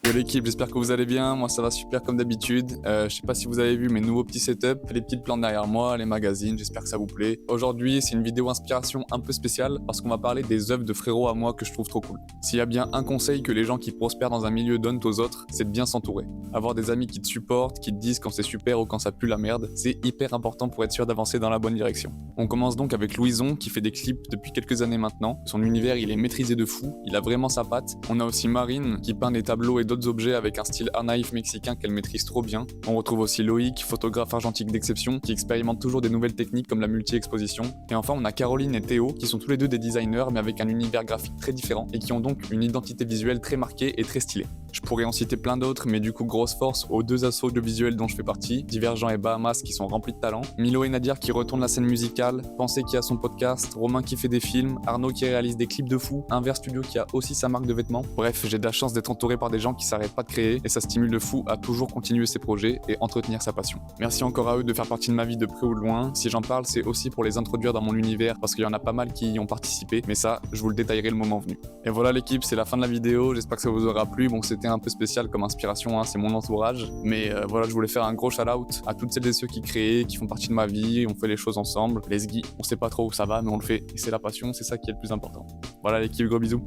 Yo l'équipe, j'espère que vous allez bien, moi ça va super comme d'habitude. Je sais pas si vous avez vu mes nouveaux petits setups, les petites plantes derrière moi, les magazines, j'espère que ça vous plaît. Aujourd'hui c'est une vidéo inspiration un peu spéciale parce qu'on va parler des œuvres de frérots à moi que je trouve trop cool. S'il y a bien un conseil que les gens qui prospèrent dans un milieu donnent aux autres, c'est de bien s'entourer. Avoir des amis qui te supportent, qui te disent quand c'est super ou quand ça pue la merde, c'est hyper important pour être sûr d'avancer dans la bonne direction. On commence donc avec Louison qui fait des clips depuis quelques années maintenant. Son univers il est maîtrisé de fou, il a vraiment sa patte. On a aussi Marine qui peint des tableaux et d'autres objets avec un style art naïf mexicain qu'elle maîtrise trop bien. On retrouve aussi Loïc, photographe argentique d'exception, qui expérimente toujours des nouvelles techniques comme la multi-exposition. Et enfin on a Caroline et Théo qui sont tous les deux des designers mais avec un univers graphique très différent et qui ont donc une identité visuelle très marquée et très stylée. Je pourrais en citer plein d'autres, mais du coup grosse force aux deux assos audiovisuels dont je fais partie, Divergent et Bahamas qui sont remplis de talent, Milo et Nadir qui retournent la scène musicale, Pensée qui a son podcast, Romain qui fait des films, Arnaud qui réalise des clips de fou, Inverse Studio qui a aussi sa marque de vêtements. Bref, j'ai de la chance d'être entouré par des gens qui s'arrêtent pas de créer et ça stimule de fou à toujours continuer ses projets et entretenir sa passion. Merci encore à eux de faire partie de ma vie de près ou de loin. Si j'en parle, c'est aussi pour les introduire dans mon univers parce qu'il y en a pas mal qui y ont participé, mais ça, je vous le détaillerai le moment venu. Et voilà l'équipe, c'est la fin de la vidéo, j'espère que ça vous aura plu. Bon, c'était un peu spécial comme inspiration, hein, c'est mon entourage, mais voilà, je voulais faire un gros shout-out à toutes celles et ceux qui créent, qui font partie de ma vie, on fait les choses ensemble, les skis, on sait pas trop où ça va, mais on le fait, et c'est la passion, c'est ça qui est le plus important. Voilà l'équipe, gros bisous.